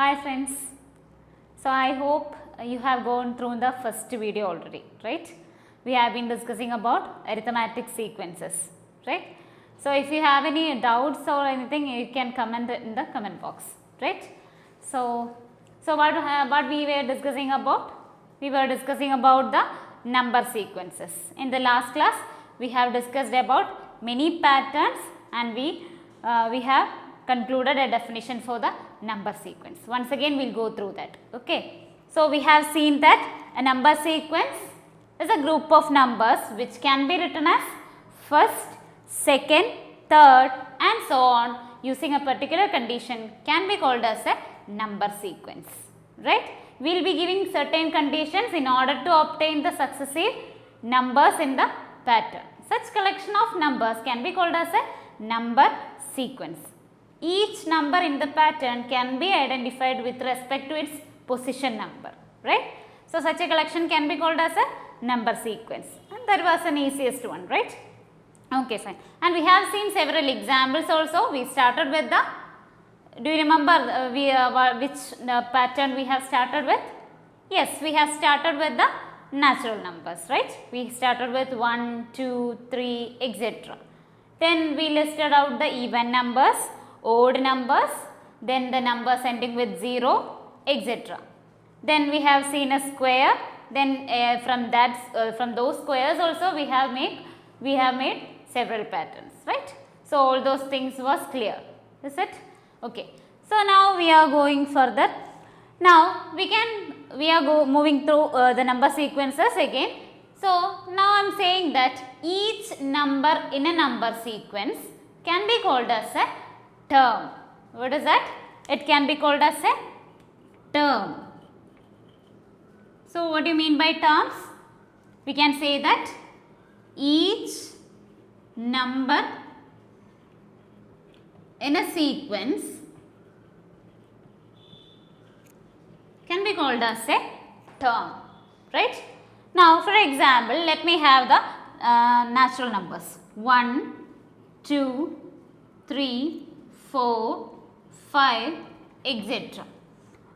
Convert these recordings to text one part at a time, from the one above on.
Hi friends. So I hope you have gone through the first video already, right? We have been discussing about arithmetic sequences, right? So if you have any doubts or anything, you can comment in the comment box, right? So what we were discussing about? We were discussing about the number sequences. In the last class, we have discussed about many patterns and we have concluded a definition for the number sequence. Once again we will go through that. Okay. So, we have seen that a number sequence is a group of numbers which can be written as first, second, third and so on using a particular condition can be called as a number sequence, right. We will be giving certain conditions in order to obtain the successive numbers in the pattern. Such collection of numbers can be called as a number sequence. Each number in the pattern can be identified with respect to its position number, right. So, such a collection can be called as a number sequence and that was an easiest one, right. Okay, fine. And we have seen several examples also. We started with the, do you remember which pattern we have started with? Yes, we have started with the natural numbers, right. We started with 1, 2, 3, etc. Then we listed out the even numbers, odd numbers, then the numbers ending with 0, etc. Then we have seen a square, then from those squares also we have made several patterns, right. So, all those things was clear, is it? Okay. So, now we are going further. Now, we are moving through the number sequences again. So, now I am saying that each number in a number sequence can be called as a term. What is that? It can be called as a term. So, what do you mean by terms? We can say that each number in a sequence can be called as a term, right. Now, for example, let me have the natural numbers 1, 2, 3, 4, 5, etc.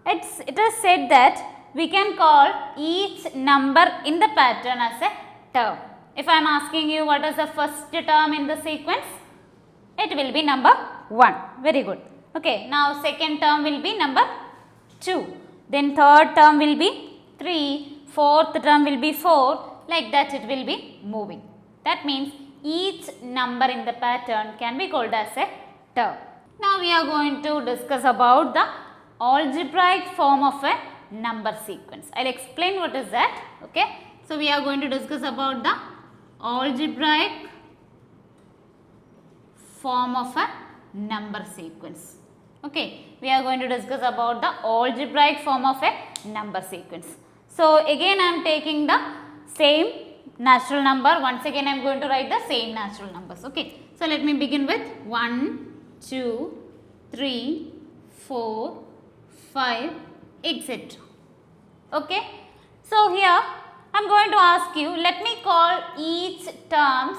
It is said that we can call each number in the pattern as a term. If I am asking you what is the first term in the sequence, it will be number 1. Very good. Okay. Now, second term will be number 2. Then third term will be 3. Fourth term will be 4. Like that it will be moving. That means each number in the pattern can be called as a term. Now, we are going to discuss about the algebraic form of a number sequence. I will explain what is that. Okay. So, we are going to discuss about the algebraic form of a number sequence. Okay. We are going to discuss about the algebraic form of a number sequence. So, again I am taking the same natural number. Once again I am going to write the same natural numbers. Okay. So, let me begin with 1, 2, 3, 4, 5, etc. Okay. So, here I am going to ask you, let me call each terms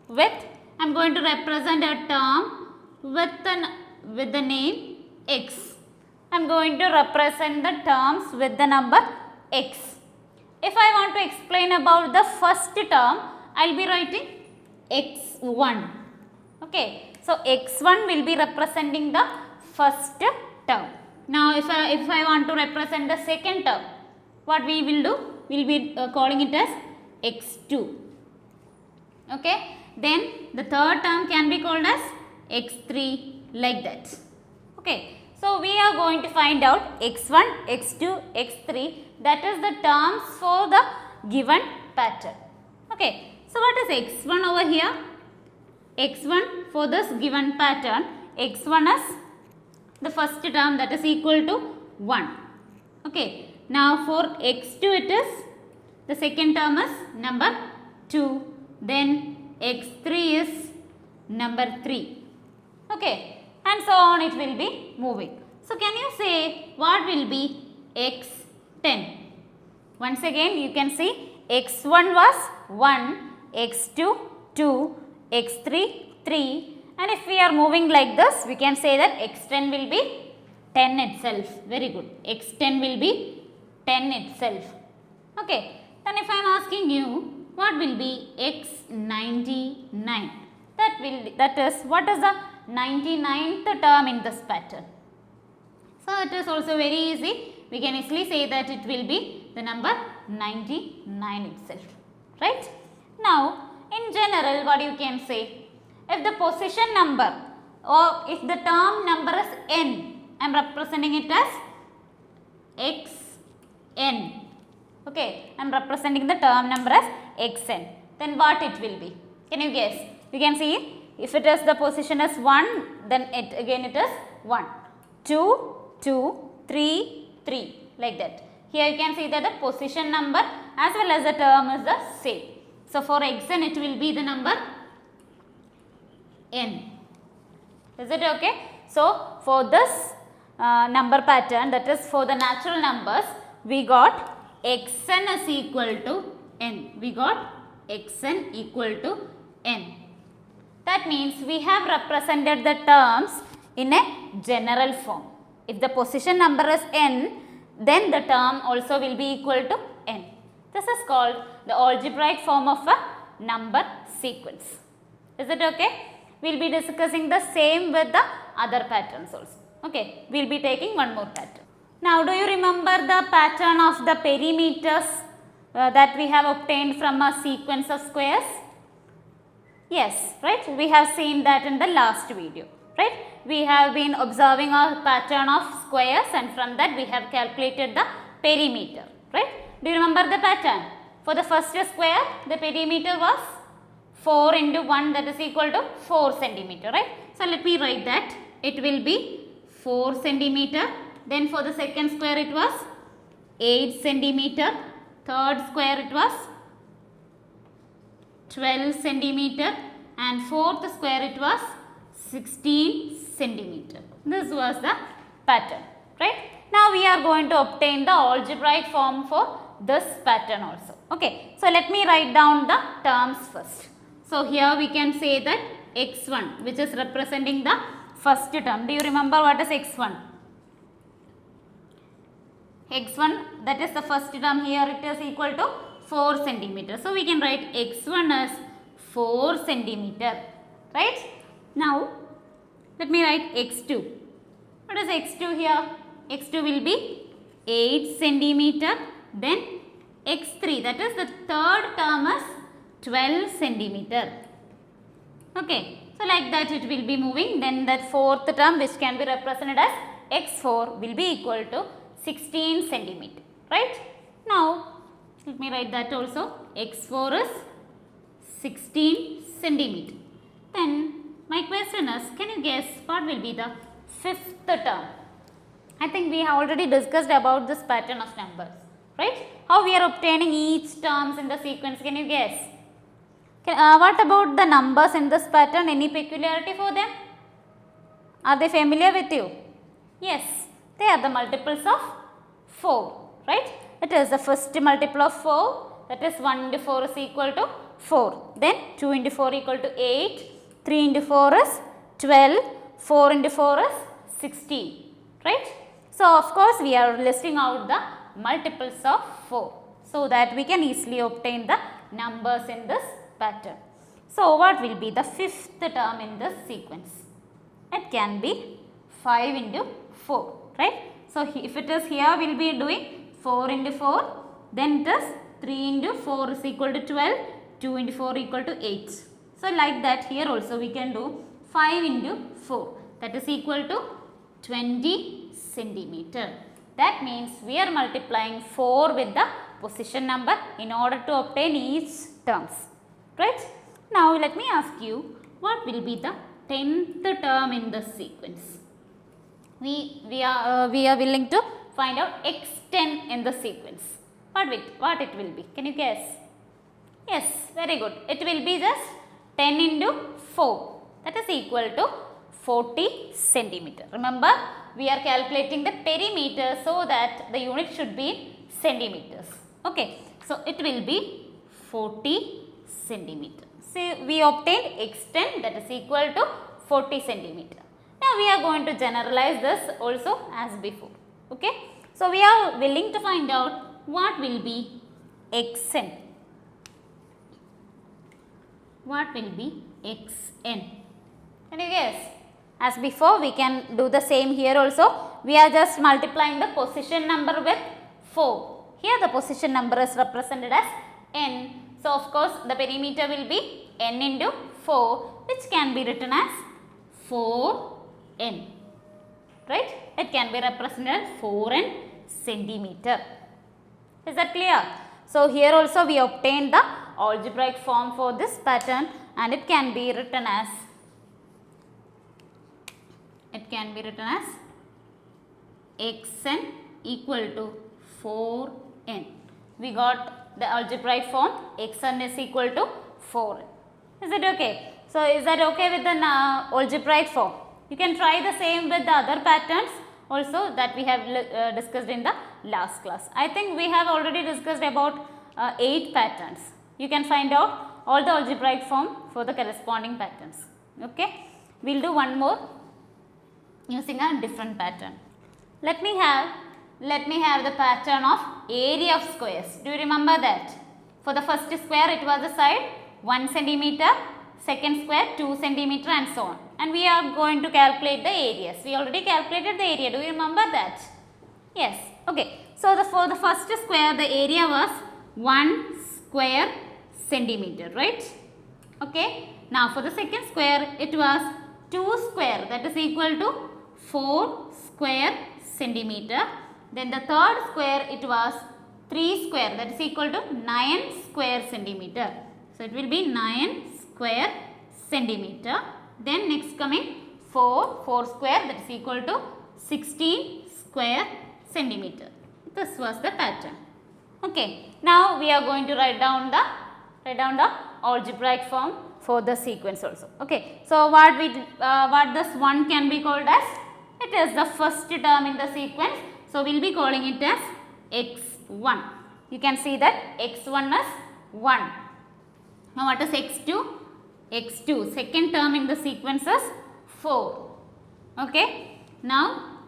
with, I am going to represent a term with the name x. I am going to represent the terms with the number x. If I want to explain about the first term, I will be writing x1. Okay. So, x1 will be representing the first term. Now, if I want to represent the second term, what we will do? We will be calling it as x2. Okay. Then, the third term can be called as x3 like that. Okay. So, we are going to find out x1, x2, x3, that is the terms for the given pattern. Okay. So, what is x1 over here? x1 for this given pattern, x1 is the first term, that is equal to 1. Okay. Now, for x2 it is, the second term is number 2, then x3 is number 3. Okay. And so on it will be moving. So, can you say what will be x10? Once again you can see x1 was 1, x2 2, x3 3 and if we are moving like this we can say that x10 will be 10 itself. Very good. X10 will be 10 itself. Okay. Then if I am asking you, what will be X99? That is, what is the 99th term in this pattern? So it is also very easy. We can easily say that it will be the number 99 itself. Right? Now, in general, what you can say? If the position number or if the term number is n, I am representing it as xn. Okay, I am representing the term number as xn. Then what it will be? Can you guess? You can see, if it is the position is 1, then it is 1, 2, 2, 3, 3, like that. Here you can see that the position number as well as the term is the same. So for xn it will be the number n. Is it okay? So for this number pattern, that is for the natural numbers, we got xn is equal to n. We got xn equal to n. That means we have represented the terms in a general form. If the position number is n, then the term also will be equal to n. This is called the algebraic form of a number sequence. Is it okay? We will be discussing the same with the other patterns also. Okay, we will be taking one more pattern. Now, do you remember the pattern of the perimeters that we have obtained from a sequence of squares? Yes, right? We have seen that in the last video, right? We have been observing a pattern of squares, and from that we have calculated the perimeter, right? Do you remember the pattern? For the first square, the perimeter was 4 into 1, that is equal to 4 centimeter, right? So let me write that. It will be 4 centimeter. Then for the second square it was 8 centimeter. Third square it was 12 centimeter. And fourth square it was 16 centimeter. This was the pattern, right? Now we are going to obtain the algebraic form for this pattern also. Okay, so let me write down the terms first. So here we can say that x1, which is representing the first term. Do you remember what is x1? x1, that is the first term. Here it is equal to 4 centimeter. So we can write x1 as 4 centimeter, right? Now let me write x2. What is x2 here? x2 will be 8 centimeter. Then x3, that is the third term, is 12 centimeter. Okay, so like that it will be moving. Then that fourth term, which can be represented as x4, will be equal to 16 centimeter, right? Now let me write that also. x4 is 16 centimeter. Then my question is, can you guess what will be the fifth term? I think we have already discussed about this pattern of numbers, right? How we are obtaining each terms in the sequence, can you guess? What about the numbers in this pattern? Any peculiarity for them? Are they familiar with you? Yes, they are the multiples of 4, right? It is the first multiple of 4, that is 1 into 4 is equal to 4. Then 2 into 4 equal to 8, 3 into 4 is 12, 4 into 4 is 16, right? So of course we are listing out the multiples of 4 so that we can easily obtain the numbers in this pattern. So what will be the fifth term in this sequence? It can be 5 into 4, right? So if it is here, we will be doing 4 into 4, then it is 3 into 4 is equal to 12, 2 into 4 equal to 8. So like that here also we can do 5 into 4, that is equal to 20 centimeter. That means we are multiplying 4 with the position number in order to obtain each terms, right? Now let me ask you, what will be the 10th term in the sequence? We are willing to find out x10 in the sequence. What it will be? Can you guess? Yes, very good. It will be just 10 into 4, that is equal to 40 centimeter. Remember, we are calculating the perimeter so that the unit should be in centimeters. Okay, so it will be 40 centimeter. So we obtained x10, that is equal to 40 centimeter. Now we are going to generalize this also as before. Okay. So we are willing to find out what will be xn. What will be xn? Can you guess? As before, we can do the same here also. We are just multiplying the position number with 4. Here the position number is represented as n. So of course, the perimeter will be n into 4, which can be written as 4n. Right? It can be represented as 4n centimeter. Is that clear? So here also we obtained the algebraic form for this pattern, and it can be written as xn equal to 4n. We got the algebraic form xn is equal to 4n. Is it okay? So is that okay with the algebraic form? You can try the same with the other patterns also that we have discussed in the last class. I think we have already discussed about 8 patterns. You can find out all the algebraic form for the corresponding patterns. Okay. We will do one more using a different pattern. Let me have the pattern of area of squares. Do you remember that? For the first square it was the side 1 centimeter, second square 2 centimeter and so on. And we are going to calculate the areas. We already calculated the area. Do you remember that? Yes. Okay. So for the first square the area was 1 square centimeter, right? Okay. Now for the second square it was 2 square, that is equal to 4 square centimeter. Then the third square it was 3 square, that is equal to 9 square centimeter. So it will be 9 square centimeter. Then next coming 4 square, that is equal to 16 square centimeter. This was the pattern. Okay. Now we are going to write down the algebraic form for the sequence also. Okay. So what this one can be called as? It is the first term in the sequence. So we will be calling it as x1. You can see that x1 is 1. Now what is x2? x2, second term in the sequence is 4. Okay. Now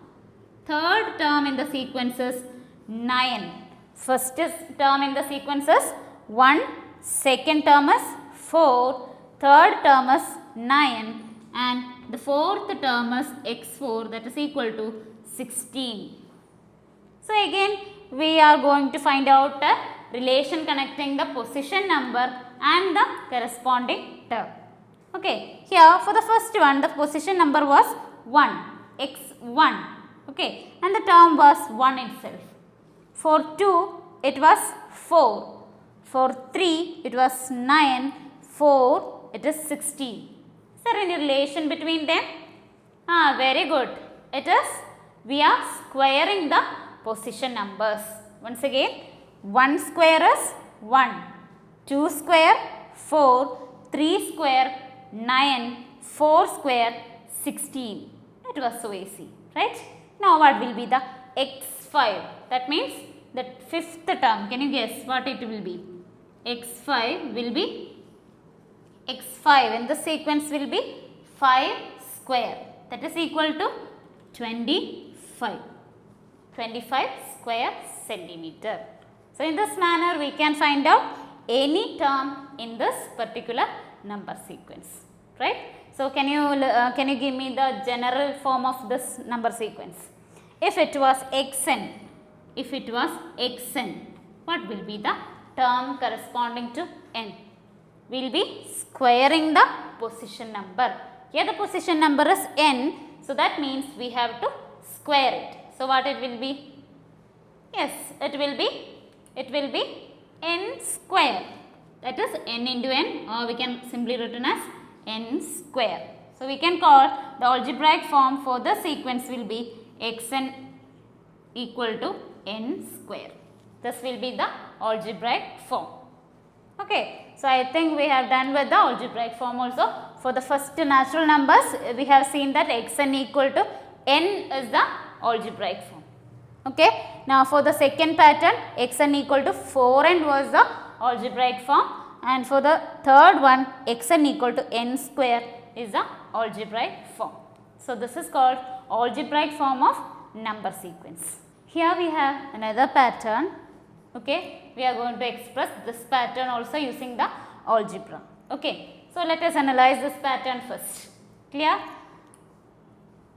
third term in the sequence is 9. First term in the sequence is 1, second term is 4, third term is 9 and the fourth term is x4, that is equal to 16. So again we are going to find out a relation connecting the position number and the corresponding term. Okay, here for the first one the position number was 1, x1, okay, and the term was 1 itself. For 2 it was 4, for 3 it was 9, 4 it is 16. Is there any relation between them? Very good. It is, we are squaring the position numbers. Once again, 1 square is 1, 2 square 4, 3 square 9, 4 square 16. It was so easy, right? Now what will be the x5? That means the fifth term. Can you guess what it will be? x5 will be, x5 in the sequence will be 5 square, that is equal to 25 square centimeter. So in this manner we can find out any term in this particular number sequence, right? So can you give me the general form of this number sequence? If it was xn, what will be the term corresponding to n? We will be squaring the position number. Here the position number is n, so that means we have to square it. So what it will be? Yes, it will be n square. That is n into n, or we can simply written as n square. So we can call the algebraic form for the sequence will be xn equal to n square. This will be the algebraic form. Okay. So I think we have done with the algebraic form also. For the first natural numbers, we have seen that xn equal to n is the algebraic form. Okay. Now for the second pattern, xn equal to 4n was the algebraic form, and for the third one xn equal to n square is the algebraic form. So this is called algebraic form of number sequence. Here we have another pattern. Okay, we are going to express this pattern also using the algebra. Okay, so let us analyze this pattern first. Clear?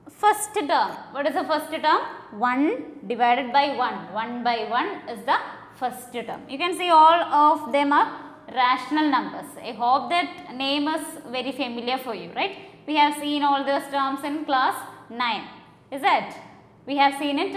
First term, what is the first term? 1 divided by 1. 1 by 1 is the first term. You can see all of them are rational numbers. I hope that name is very familiar for you, right? We have seen all those terms in class 9. Is that? We have seen it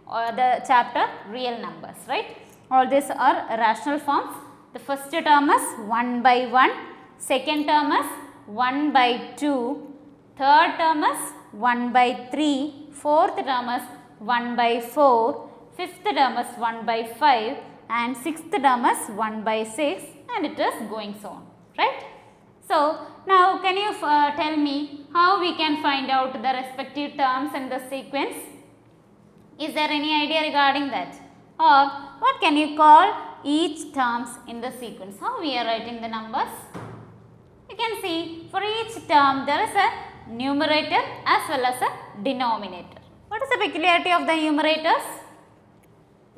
the chapter real numbers, right? All these are rational forms. The first term is 1 by 1. Second term is 1 by 2. Third term is 1 by 3. Fourth term is 1 by 4. Fifth term is 1 by 5. And sixth term is 1 by 6. And it is going so on, right? So, now can you tell me how we can find out the respective terms in the sequence? Is there any idea regarding that? Or what can you call each terms in the sequence? How we are writing the numbers? You can see for each term there is a numerator as well as a denominator. What is the peculiarity of the numerators?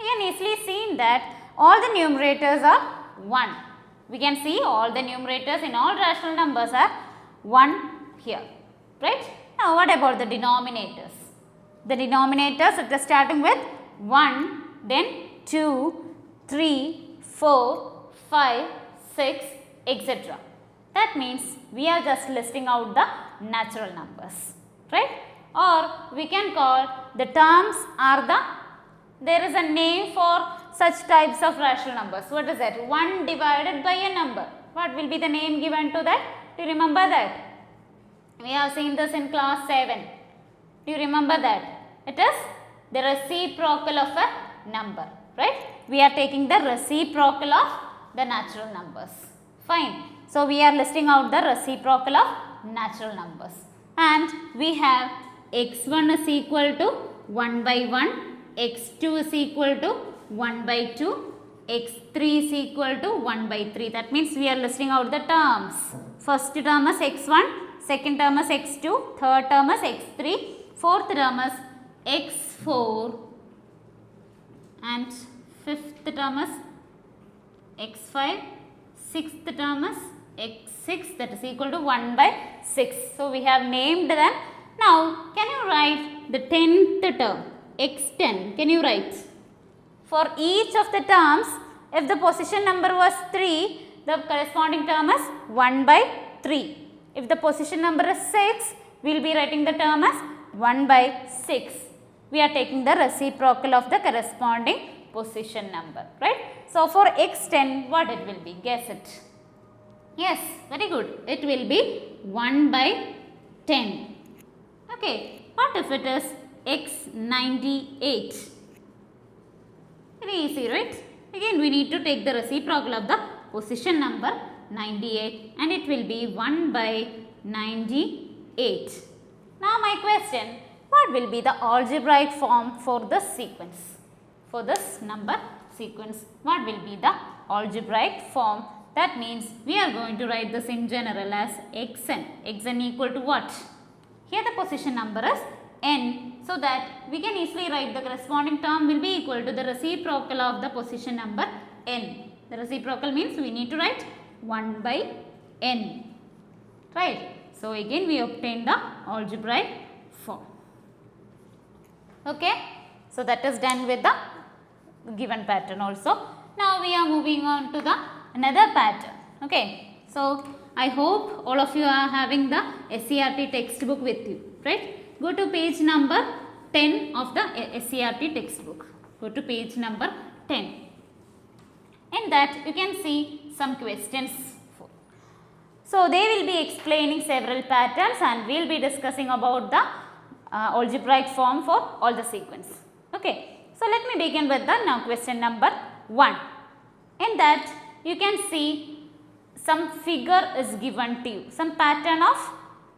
You can easily see that all the numerators are 1. We can see all the numerators in all rational numbers are 1 here, right? Now what about the denominators? The denominators, it is starting with 1, then 2, 3, 4, 5, 6, etc. That means we are just listing out the natural numbers, right? Or we can call the terms are the, there is a name for such types of rational numbers. What is that? 1 divided by a number. What will be the name given to that? Do you remember that? We have seen this in class 7. Do you remember that? It is the reciprocal of a number, right? We are taking the reciprocal of the natural numbers. Fine. So, we are listing out the reciprocal of natural numbers. And we have x1 is equal to 1 by 1, x2 is equal to 1 by 2, x3 is equal to 1 by 3. That means we are listing out the terms. First term is x1, second term is x2, third term is x3, fourth term is x4 and fifth term is x5, sixth term is x6, that is equal to 1 by 6. So, we have named them. Now, can you write the 10th term, x10, can you write? For each of the terms, if the position number was 3, the corresponding term is 1 by 3. If the position number is 6, we will be writing the term as 1 by 6. We are taking the reciprocal of the corresponding position number, right? So, for x10, what it will be? Guess it. Yes, very good. It will be 1 by 10. Okay, what if it is x98? Very easy, right? Again, we need to take the reciprocal of the position number 98 and it will be 1 by 98. Now, my question, what will be the algebraic form for this sequence? For this number sequence, what will be the algebraic form? That means we are going to write this in general as xn. Xn equal to what? Here the position number is n, so that we can easily write the corresponding term will be equal to the reciprocal of the position number n. The reciprocal means we need to write 1 by n, right? So, again we obtain the algebraic form. Okay. So, that is done with the given pattern also. Now, we are moving on to the another pattern. Okay. So, I hope all of you are having the SCRT textbook with you, right? Go to page number 10 of the SCRT textbook. Go to page number 10. In that you can see some questions. So, they will be explaining several patterns and we will be discussing about the algebraic form for all the sequence. Okay. So, let me begin with the now question number 1. In that you can see some figure is given to you, some pattern of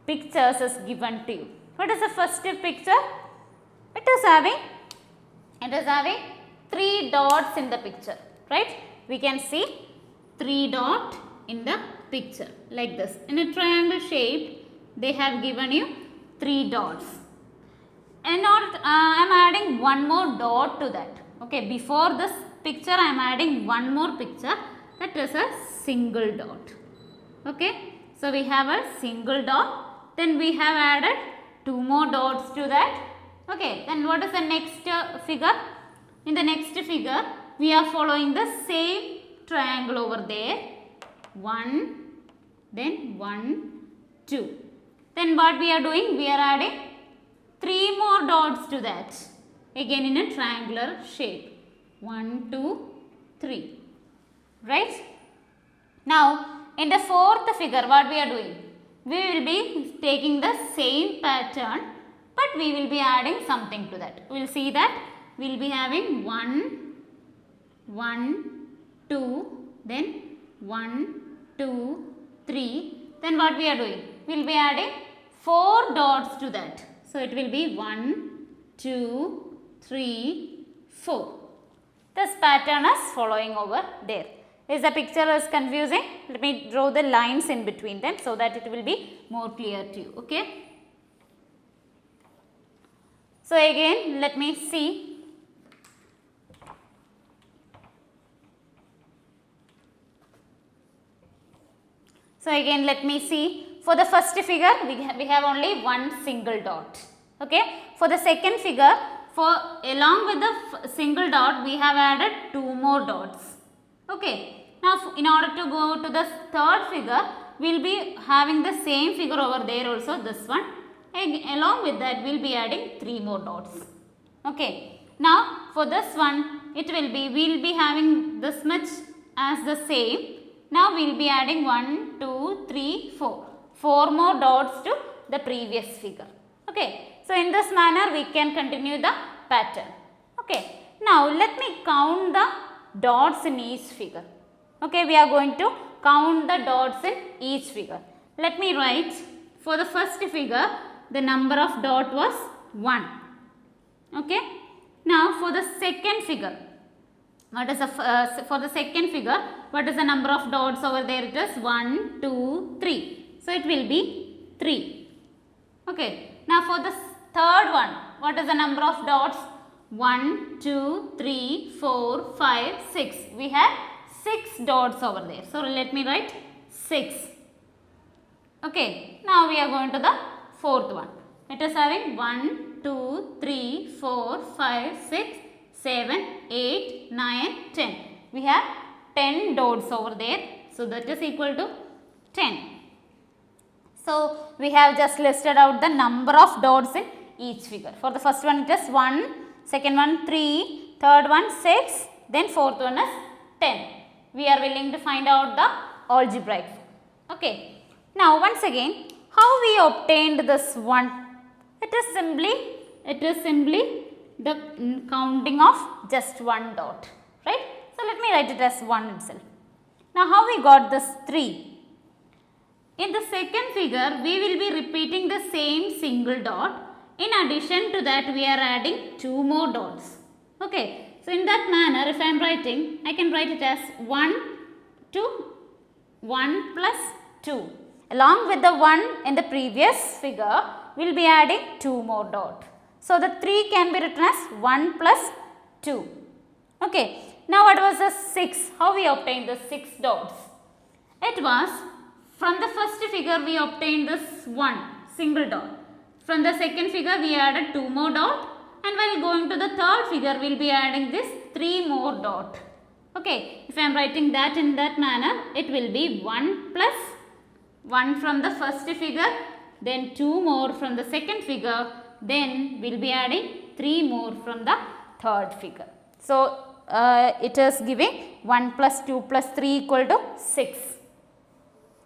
pictures is given to you. What is the first picture? It is having 3 dots in the picture, right? We can see 3 dots in the picture like this. In a triangle shape, they have given you 3 dots. In order I am adding one more dot to that. Okay, before this picture I am adding one more picture, that is a single dot. Okay, so we have a single dot, then we have added 2 more dots to that. Okay, then what is the next figure? In the next figure we are following the same triangle over there. 1, then 1, 2. Then what we are doing? We are adding 3 more dots to that. Again in a triangular shape. 1, 2, 3. Right? Now in the fourth figure what we are doing? We will be taking the same pattern, but we will be adding something to that. We will see that we will be having 1, 1, 2, then 1, 2, 3. Then what we are doing? We will be adding 4 dots to that. So it will be 1, 2, 3, 4. This pattern is following over there. Is the picture is confusing? Let me draw the lines in between them so that it will be more clear to you. Okay. So again let me see. So again let me see. For the first figure we have only one single dot. Okay. For the second figure, along with the single dot we have added 2 more dots. Okay. Now in order to go to the third figure, we will be having the same figure over there also, this one. And along with that we will be adding 3 more dots. Okay. Now for this one it will be, we will be having this much as the same. Now we will be adding 1, 2, 3, 4. 4 more dots to the previous figure. Okay. So in this manner we can continue the pattern. Okay. Now let me count the dots in each figure. Okay, we are going to count the dots in each figure. Let me write. For the first figure the number of dot was 1. Okay. Now for the second figure, what is the for the second figure, what is the number of dots over there? It is 1, 2, 3. So it will be 3. Okay. Now for the third one, what is the number of dots? 1, 2, 3, 4, 5, 6. We have 6 dots over there. So let me write 6. Okay. Now we are going to the fourth one. It is having 1, 2, 3, 4, 5, 6, 7, 8, 9, 10. We have 10 dots over there. So that is equal to 10. So we have just listed out the number of dots in each figure. For the first one it is 1, second one 3, third one 6, then fourth one is 10. We are willing to find out the algebraic form. Okay. Now once again, how we obtained this one? It is simply the counting of just one dot, right? So let me write it as 1 itself. Now how we got this 3? In the second figure, we will be repeating the same single dot. In addition to that, we are adding 2 more dots. Okay. So in that manner, if I am writing, I can write it as 1 to 1 plus 2. Along with the 1 in the previous figure, we will be adding 2 more dots. So the 3 can be written as 1 plus 2. Okay. Now what was the 6? How we obtained the 6 dots? It was, from the first figure we obtained this 1 single dot. From the second figure we added 2 more dots, and while going to the third figure we will be adding this 3 more dots. Okay, if I am writing that in that manner, it will be 1 plus 1 from the first figure, then 2 more from the second figure, then we will be adding 3 more from the third figure. So it is giving 1 plus 2 plus 3 equal to 6.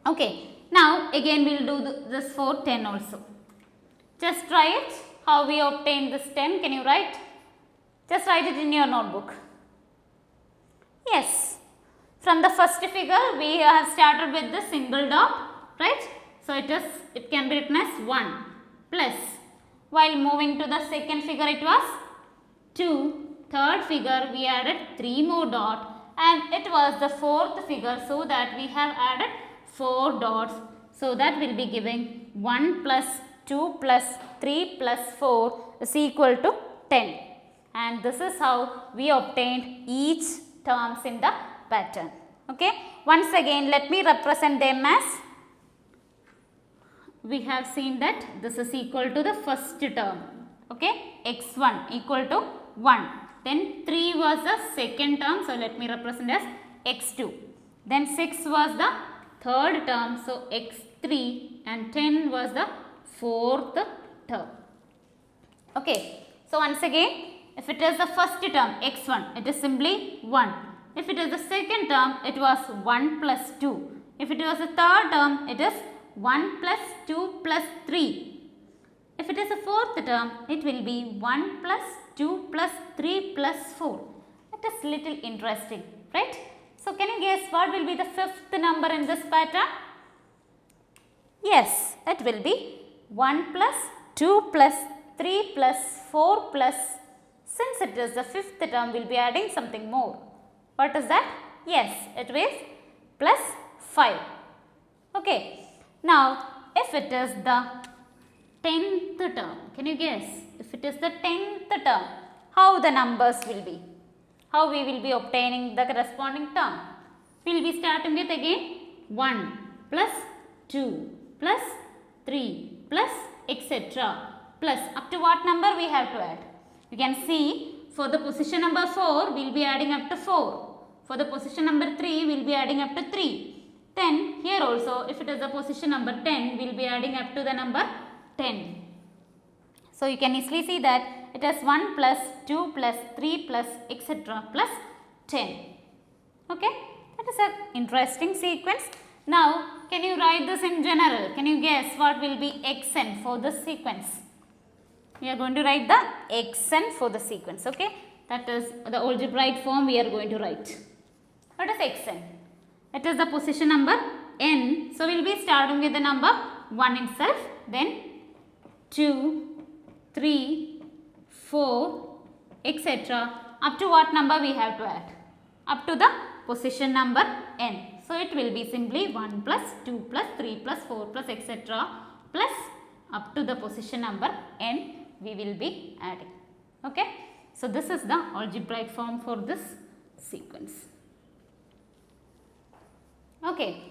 Okay, now again we will do this for 10 also. Just try it. How we obtain this 10? Can you write? Just write it in your notebook. Yes. From the first figure we have started with the single dot, right? So it can be written as 1 plus. While moving to the second figure it was 2. Third figure we added 3 more dots, and it was the fourth figure, so that we have added 4 dots. So that will be giving 1 plus 2 plus 3 plus 4 is equal to 10. And this is how we obtained each terms in the pattern. Okay. Once again, let me represent them as, we have seen that this is equal to the first term. Okay. x1 equal to 1. Then 3 was the second term. So, let me represent as x2. Then 6 was the third term. So, x3, and 10 was the fourth term. Okay. So, once again, if it is the first term x1, it is simply 1. If it is the second term, it was 1 plus 2. If it was the third term, it is 1 plus 2 plus 3. If it is the fourth term, it will be 1 plus 2 plus 3 plus 4. It is little interesting, right? So, can you guess what will be the fifth number in this pattern? Yes, it will be 1 plus 2 plus 3 plus 4 plus, since it is the fifth term, we will be adding something more. What is that? Yes, it is plus 5. Okay. Now, if it is the 10th term, can you guess? If it is the 10th term, how the numbers will be? How we will be obtaining the corresponding term? We will be starting with again 1 plus 2 plus 3 plus etc. plus up to what number we have to add? You can see for the position number 4, we will be adding up to 4. For the position number 3, we will be adding up to 3. Then here also, if it is the position number 10, we will be adding up to the number 10. So, you can easily see that it is 1 plus 2 plus 3 plus etc. plus 10. Okay. That is an interesting sequence. Now, can you write this in general? Can you guess what will be xn for this sequence? We are going to write the xn for the sequence. Okay. That is the algebraic form we are going to write. What is xn? It is the position number n. So, we will be starting with the number 1 itself, then 2, 3, 4, etc. Up to what number we have to add? Up to the position number n. So, it will be simply 1 plus 2 plus 3 plus 4 plus etc. plus up to the position number n we will be adding. Okay. So, this is the algebraic form for this sequence. Okay.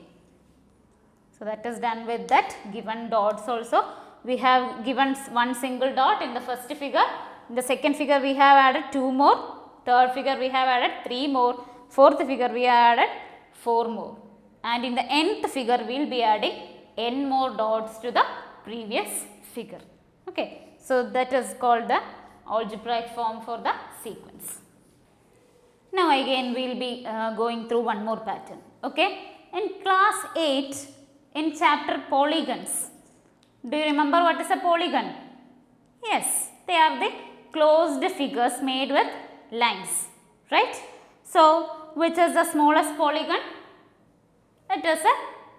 So, that is done with that. Given dots also, we have given one single dot in the first figure. In the second figure, we have added 2 more. Third figure, we have added 3 more. Fourth figure, we have added 4 more. And in the nth figure, we will be adding n more dots to the previous figure. Okay. So, that is called the algebraic form for the sequence. Now, again we will be going through one more pattern. Okay. In class 8, in chapter polygons, do you remember what is a polygon? Yes, they are the closed figures made with lines, right? So, which is the smallest polygon? It is a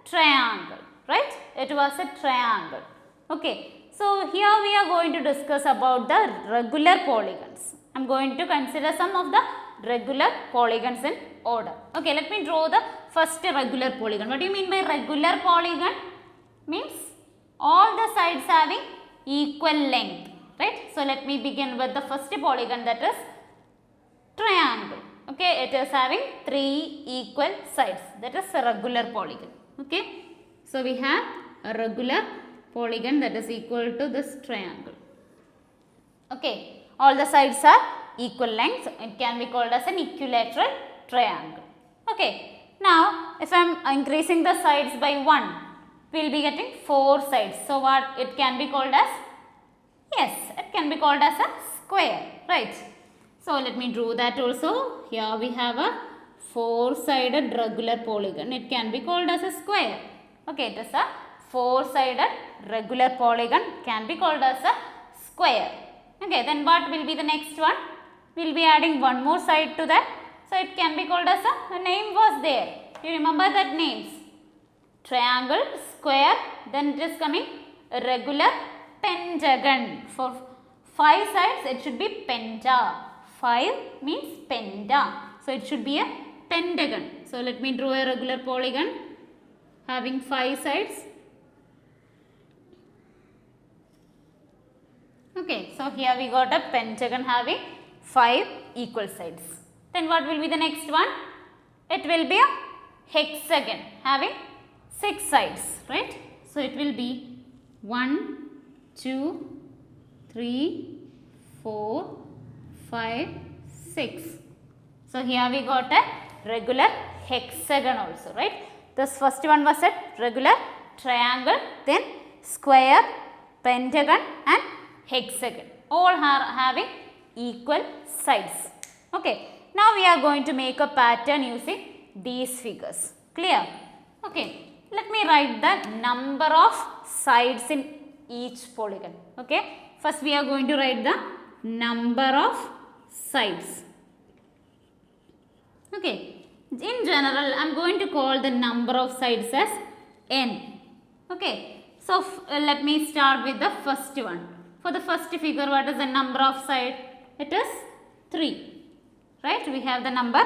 triangle, right? It was a triangle. Okay. So, here we are going to discuss about the regular polygons. I am going to consider some of the regular polygons in order. Okay, let me draw the first regular polygon. What do you mean by regular polygon? Means all the sides having equal length, right? So, let me begin with the first polygon, that is triangle. Okay, it is having 3 equal sides, that is a regular polygon. Okay. So, we have a regular polygon that is equal to this triangle. Okay. All the sides are equal length. It can be called as an equilateral triangle. Okay. Now, if I am increasing the sides by 1, we will be getting 4 sides. So, what it can be called as? Yes, it can be called as a square, right? So, let me draw that also. Here we have a 4-sided regular polygon. It can be called as a square. Okay, it is a 4-sided regular polygon, can be called as a square. Okay, then what will be the next one? We will be adding one more side to that. So, it can be called as a name was there. You remember that names? Triangle, square, then it is coming a regular pentagon. For 5 sides, it should be penta. 5 means penta. So, it should be a pentagon. So, let me draw a regular polygon having 5 sides. Okay, so here we got a pentagon having 5 equal sides. Then what will be the next one? It will be a hexagon having 6 sides, right? So it will be 1, 2, 3, 4, 5, 6. So here we got a regular hexagon also, right? This first one was a regular triangle, then square, pentagon and hexagon. All are having equal sides. Okay. Now we are going to make a pattern using these figures. Clear? Okay. Let me write the number of sides in each polygon. Okay. First we are going to write the number of sides. Okay. In general, I am going to call the number of sides as n. Okay. So let me start with the first one. For the first figure, what is the number of sides? It is 3. Right? We have the number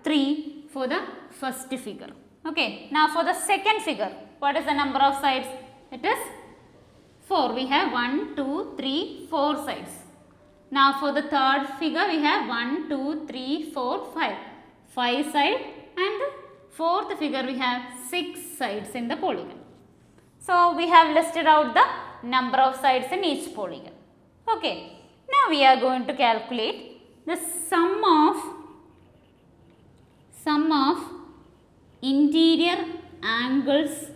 3 for the first figure. Okay. Now for the second figure, what is the number of sides? It is 4. We have 1, 2, 3, 4 sides. Now for the third figure, we have 1, 2, 3, 4, 5. 5 sides, and the fourth figure we have 6 sides in the polygon. So we have listed out the number of sides in each polygon. Okay. Now we are going to calculate the sum of interior angles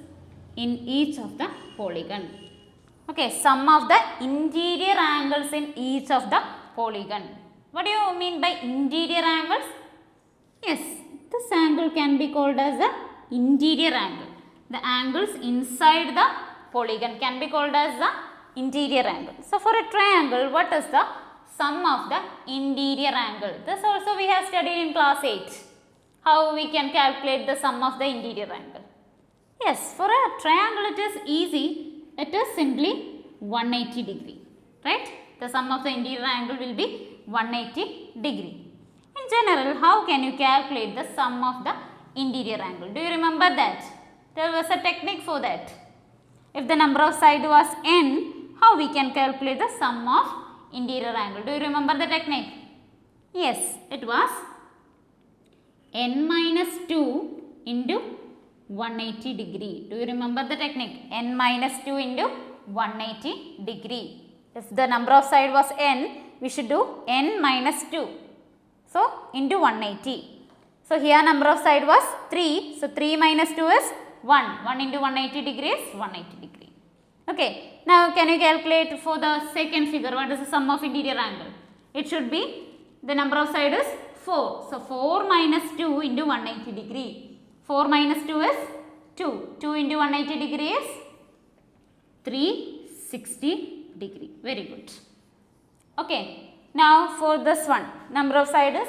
in each of the polygon. Okay, sum of the interior angles in each of the polygon. What do you mean by interior angles? Yes, this angle can be called as the interior angle. The angles inside the polygon can be called as the interior angle. So for a triangle, what is the sum of the interior angle? This also we have studied in class 8. How we can calculate the sum of the interior angle. Yes, for a triangle it is easy. It is simply 180 degree. Right? The sum of the interior angle will be 180 degree. In general, how can you calculate the sum of the interior angle? Do you remember that? There was a technique for that. If the number of sides was n, how we can calculate the sum of interior angle? Do you remember the technique? Yes, it was n minus 2 into 180 degree. Do you remember the technique? N minus 2 into 180 degree. If the number of sides was n, we should do n minus 2. So, into 180. So, here number of side was 3. So, 3 minus 2 is 1. 1 into 180 degree is 180 degree. Okay. Now, can you calculate for the second figure, what is the sum of interior angle? It should be, the number of side is 4. So, 4 minus 2 into 180 degree. 4 minus 2 is 2. 2 into 180 degree is 360 degree. Very good. Okay. Now for this one, number of side is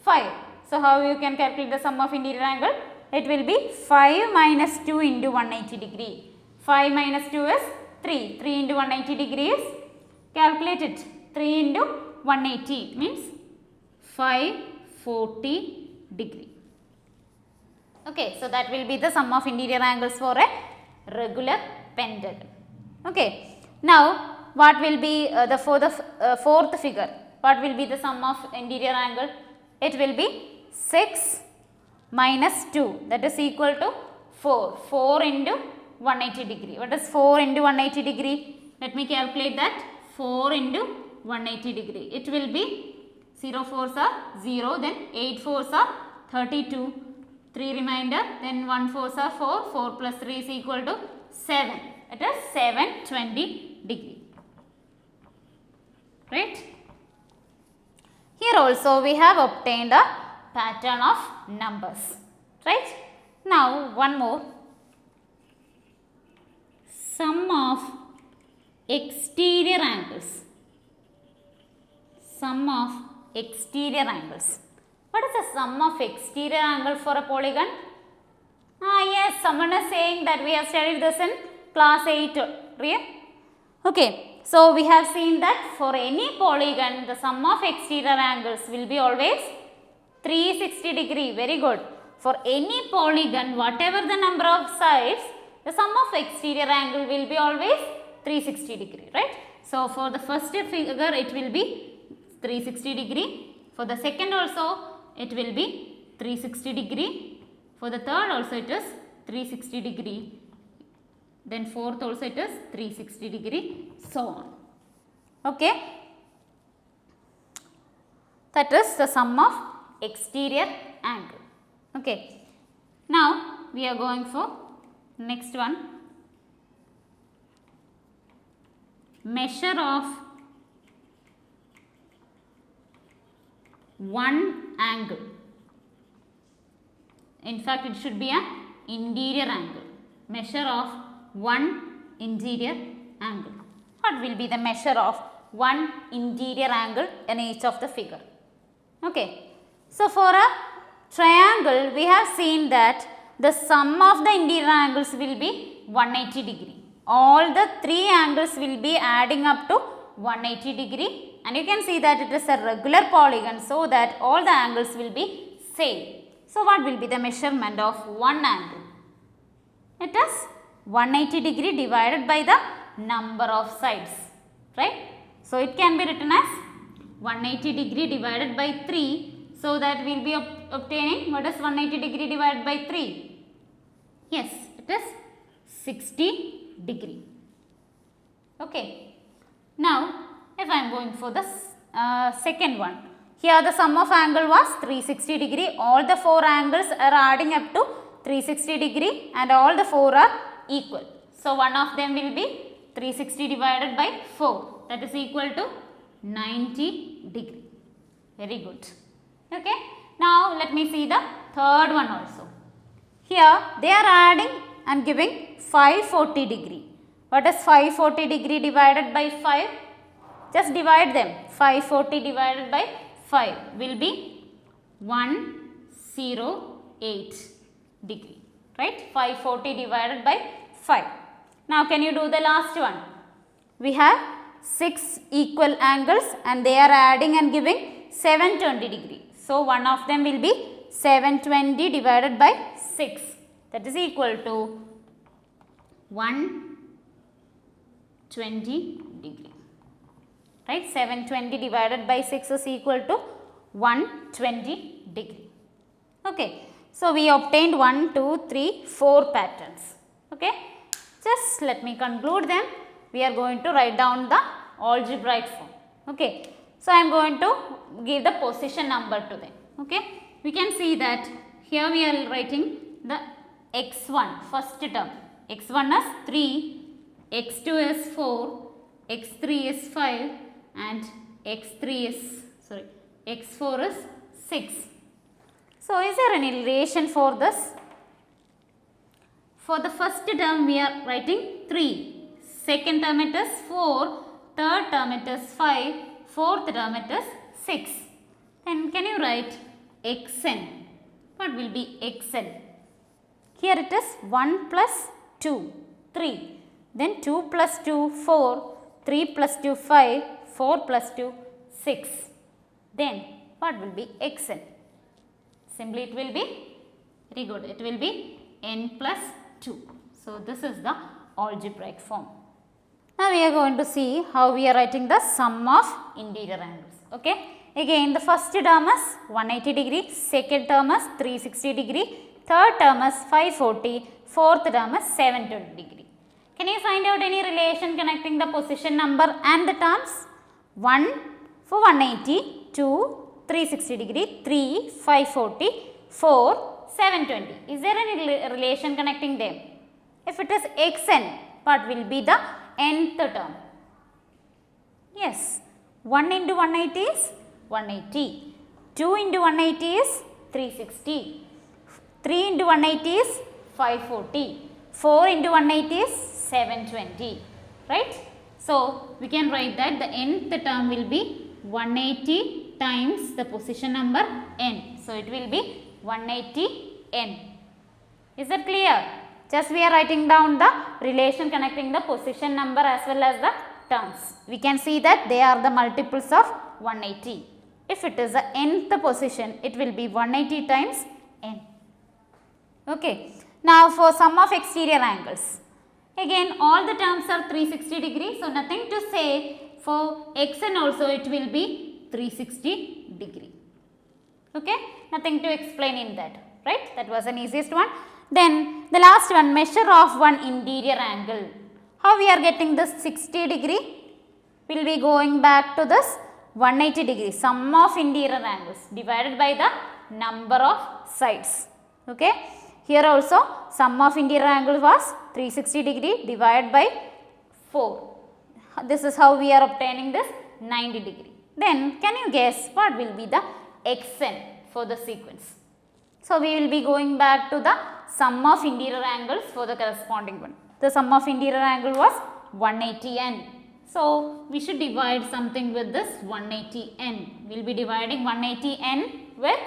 5. So how you can calculate the sum of interior angle? It will be 5 minus 2 into 180 degree. 5 minus 2 is 3. 3 into 180 degree is, calculate it. 3 into 180 means 540 degree. Okay, so that will be the sum of interior angles for a regular pentagon. Okay, now what will be for the fourth figure? What will be the sum of interior angle? It will be 6 minus 2, that is equal to 4. 4 into 180 degree. What is 4 into 180 degree? Let me calculate that. 4 into 180 degree. It will be 0 4s are 0, then 8 4s are 32, 3 remainder, then 1 4s are 4, 4 plus 3 is equal to 7. It is 720 degree. Right? Here also we have obtained a pattern of numbers. Right? Now one more. Sum of exterior angles. Sum of exterior angles. What is the sum of exterior angle for a polygon? Yes, someone is saying that we have studied this in class 8. Right? Okay. So, we have seen that for any polygon, the sum of exterior angles will be always 360 degree. Very good. For any polygon, whatever the number of sides, the sum of exterior angle will be always 360 degree. Right? So for the first figure it will be 360 degree. For the second also it will be 360 degree. For the third also it is 360 degree. Then fourth also it is 360 degree, so on. Okay. That is the sum of exterior angle. Okay. Now we are going for next one. Measure of one angle. In fact, it should be an interior angle. Measure of one interior angle. What will be the measure of one interior angle in each of the figure? Okay. So for a triangle, we have seen that the sum of the interior angles will be 180 degree. All the three angles will be adding up to 180 degree, and you can see that it is a regular polygon, so that all the angles will be same. So what will be the measurement of one angle? It is 180 degree divided by the number of sides, right? So it can be written as 180 degree divided by 3. So that we will be obtaining, what is 180 degree divided by 3? Yes, it is 60 degree. Okay. Now if I am going for the second one, here the sum of angle was 360 degree. All the four angles are adding up to 360 degree and all the four are equal. So one of them will be 360 divided by 4, that is equal to 90 degree. Very good. Okay. Now let me see the third one also. Here they are adding and giving 540 degree. What is 540 degree divided by 5? Just divide them. 540 divided by 5 will be 108 degree, right? 540 divided by 5. Now can you do the last one? We have 6 equal angles and they are adding and giving 720 degree. So one of them will be 720 divided by 6, that is equal to 120 degree, right? 720 divided by 6 is equal to 120 degree. Okay. So we obtained 1, 2, 3, 4 patterns. Okay. Just let me conclude them. We are going to write down the algebraic form. Okay. So I am going to give the position number to them. Okay. We can see that here we are writing the x1 first term. x1 is 3, x2 is 4, x3 is 5 and x4 is 6. So is there any relation for this? For the first term we are writing 3, second term it is 4, third term it is 5, fourth term it is 6. Then can you write xn? What will be xn? Here it is 1 plus 2, 3. Then 2 plus 2, 4, 3 plus 2, 5, 4 plus 2, 6. Then what will be xn? Simply it will be, very good, it will be n plus 2. So this is the algebraic form. Now we are going to see how we are writing the sum of interior angles. Okay. Again the first term is 180 degree, second term is 360 degree, third term is 540, fourth term is 720 degree. Can you find out any relation connecting the position number and the terms? 1 for 180, 2, 360 degree, 3, 540, 4, 720. Is there any relation connecting them? If it is xn, what will be the nth term? Yes, 1 into 180 is 180, 2 into 180 is 360, 3 into 180 is 540, 4 into 180 is 720, right? So we can write that the nth term will be 180 times the position number n. So it will be 180 n. Is that clear? Just we are writing down the relation connecting the position number as well as the terms. We can see that they are the multiples of 180. If it is the nth position, it will be 180 times n. Okay. Now for sum of exterior angles. Again all the terms are 360 degree. So, nothing to say. For xn also it will be 360 degree. Okay, nothing to explain in that, right? That was an easiest one. Then the last one, measure of one interior angle. How we are getting this 60 degree? We will be going back to this 180 degree, sum of interior angles divided by the number of sides. Okay, here also sum of interior angle was 360 degree divided by 4. This is how we are obtaining this 90 degree. Then can you guess what will be the xn for the sequence? So, we will be going back to the sum of interior angles for the corresponding one. The sum of interior angle was 180n. So, we should divide something with this 180n. We will be dividing 180n with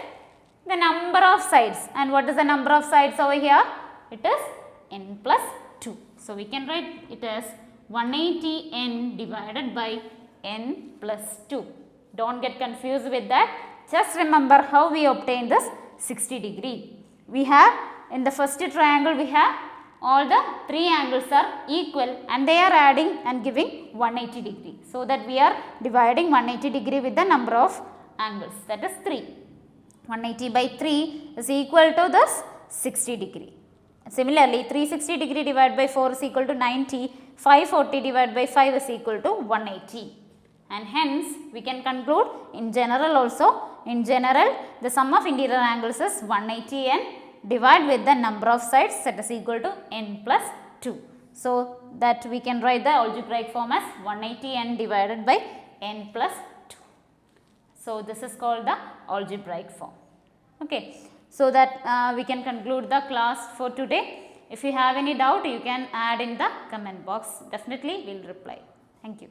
the number of sides. And what is the number of sides over here? It is n plus 2. So, we can write it as 180n divided by n plus 2. Do not get confused with that. Just remember how we obtain this 60 degree. We have in the first triangle we have all the 3 angles are equal and they are adding and giving 180 degree. So, that we are dividing 180 degree with the number of angles, that is 3. 180 by 3 is equal to this 60 degree. Similarly, 360 degree divided by 4 is equal to 90, 540 divided by 5 is equal to 180. And hence, we can conclude in general also, in general the sum of interior angles is 180n divided with the number of sides, that is equal to n plus 2. So, that we can write the algebraic form as 180n divided by n plus 2. So, this is called the algebraic form. Okay. So, that we can conclude the class for today. If you have any doubt, you can add in the comment box. Definitely we will reply. Thank you.